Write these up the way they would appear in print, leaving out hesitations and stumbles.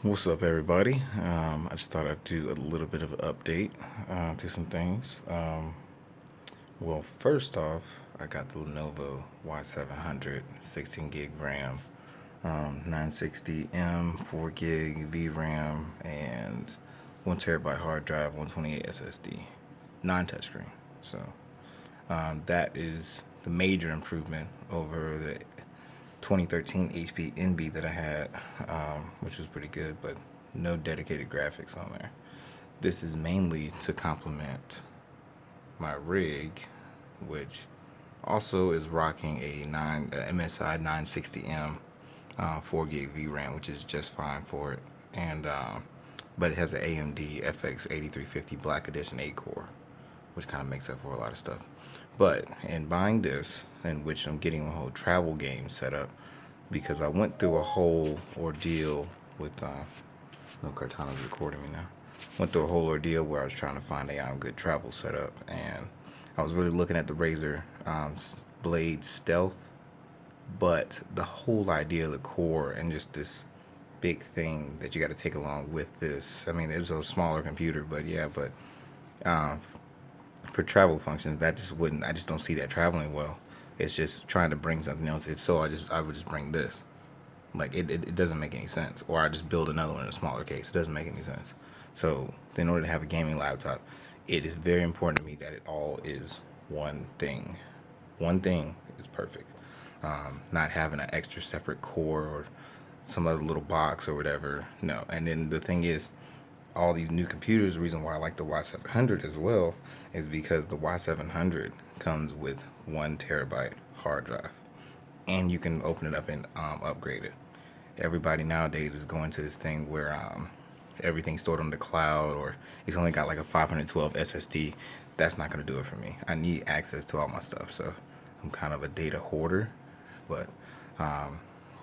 What's up, everybody? I just thought I'd do a little bit of an update to some things. Well, first off, I got the Lenovo Y700 16 gig RAM, 960M, 4 gig VRAM, and 1 terabyte hard drive, 128 SSD, non-touchscreen. So that is the major improvement over the 2013 HP NB that I had, which was pretty good, but no dedicated graphics on there. This is mainly to complement my rig, which also is rocking a MSI 960M 4 gig VRAM, which is just fine for it. And but it has an AMD FX 8350 Black Edition 8 core, which kind of makes up for a lot of stuff. But in buying this, in which I'm getting a whole travel game set up, because I went through a whole ordeal with, no, Cortana's recording me now. Went through a whole ordeal where I was trying to find a good travel setup, and I was really looking at the Razer Blade Stealth, but the whole idea of the core and just this big thing that you got to take along with this. I mean, it's a smaller computer, but yeah, but uh, for travel functions, that just wouldn't. I just don't see that traveling well. It's just trying to bring something else. If so, I would just bring this. Like it doesn't make any sense. Or I just build another one in a smaller case. It doesn't make any sense. So in order to have a gaming laptop, it is very important to me that it all is one thing. One thing is perfect. Not having an extra separate core or some other little box or whatever. No. And then the thing is, all these new computers, the reason why I like the Y700 as well is because the Y700 comes with 1 terabyte hard drive, and you can open it up and upgrade it. Everybody nowadays is going to this thing where everything's stored on the cloud, or it's only got like a 512 SSD. That's not going to do it for me. I need access to all my stuff, so I'm kind of a data hoarder. But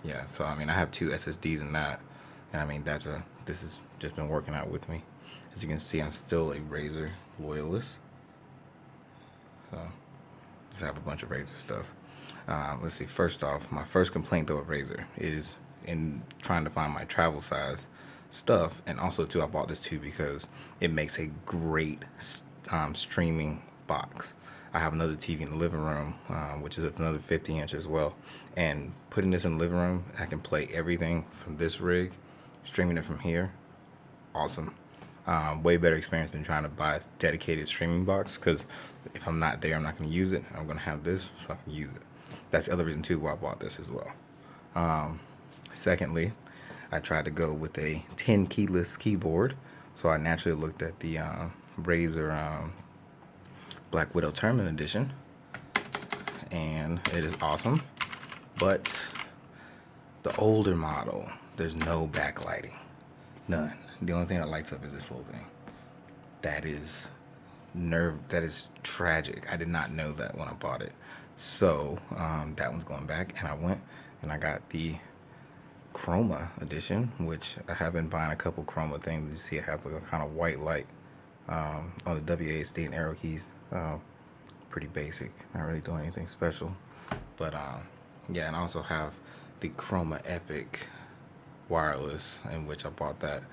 yeah, so I mean, I have 2 SSDs in that, and I mean this has just been working out with me. As you can see, I'm still a Razer loyalist, so just have a bunch of Razer stuff. Let's see. First off, my first complaint though with Razer is in trying to find my travel size stuff, and also too, I bought this too because it makes a great streaming box. I have another TV in the living room, which is another 50 inch as well. And putting this in the living room, I can play everything from this rig, streaming it from here. Awesome. Way better experience than trying to buy a dedicated streaming box, because if I'm not there, I'm not going to use it. I'm going to have this so I can use it. That's the other reason too why I bought this as well. Secondly, I tried to go with a 10 keyless keyboard, so I naturally looked at the Razer Black Widow Tournament Edition, and it is awesome. But the older model, there's no backlighting, none. The only thing that lights up is this little thing. That is that is tragic. I did not know that when I bought it. So that one's going back, and I went and I got the chroma edition, which I have been buying a couple chroma things. You see I have like a kind of white light on the WASD and arrow keys. Pretty basic, not really doing anything special. But yeah, and I also have the Chroma Epic wireless, in which I bought that.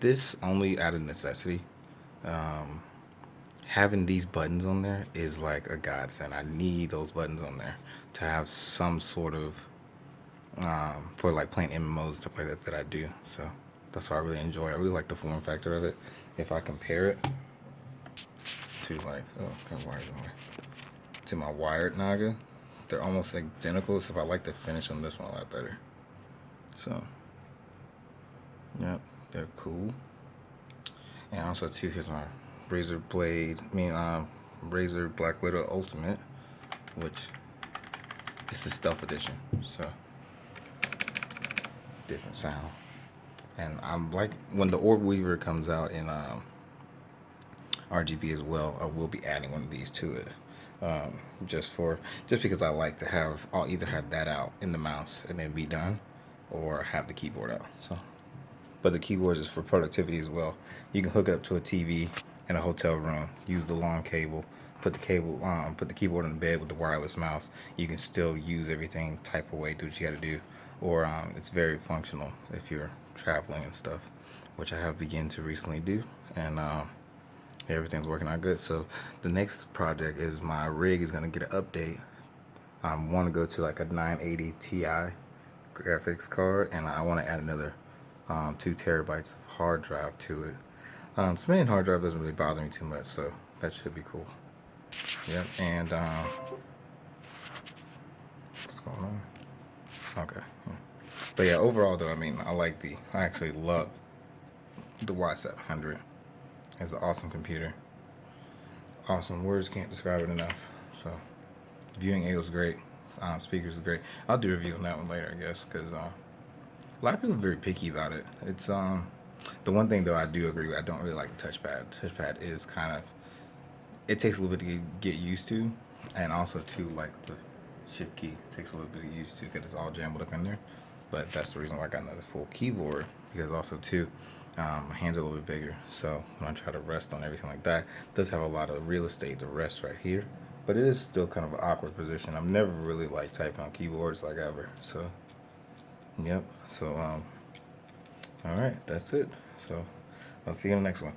This only out of necessity. Having these buttons on there is like a godsend. I need those buttons on there to have some sort of for like playing MMOs, stuff like that I do. So that's what I really enjoy. I really like the form factor of it. If I compare it to like, wires on there, to my wired Naga, they're almost identical, except I like the finish on this one a lot better. So yep, they're cool. And also too, here's my Razer Blade, Razer Black Widow Ultimate, which is the Stealth Edition, so different sound. And I'm like, when the Orb Weaver comes out in RGB as well, I will be adding one of these to it, just because I like to have, I'll either have that out in the mouse and then be done, or have the keyboard out. So, but the keyboard is for productivity as well. You can hook it up to a TV in a hotel room, use the long cable, put the keyboard on the bed with the wireless mouse. You can still use everything, type away, do what you got to do or it's very functional if you're traveling and stuff, which I have begun to recently do, and everything's working out good. So the next project is my rig is gonna get an update. I want to go to like a 980 Ti graphics card, and I want to add another 2 terabytes of hard drive to it. So main hard drive doesn't really bother me too much, so that should be cool. Yep, and what's going on? Okay. But yeah, overall though, I mean, I actually love the Y700. It's an awesome computer. Awesome, words can't describe it enough. So, viewing angle is great. Speakers is great. I'll do a review on that one later, I guess, because a lot of people are very picky about it. It's the one thing though I do agree with. I don't really like the touchpad. Touchpad is kind of, it takes a little bit to get used to, and also too, like the shift key takes a little bit to get used to because it's all jumbled up in there. But that's the reason why I got another full keyboard, because also too, my hands are a little bit bigger. So when I try to rest on everything like that, it does have a lot of real estate to rest right here. But it is still kind of an awkward position. I've never really liked typing on keyboards like ever. So, yep. So, all right, that's it. So I'll see you in the next one.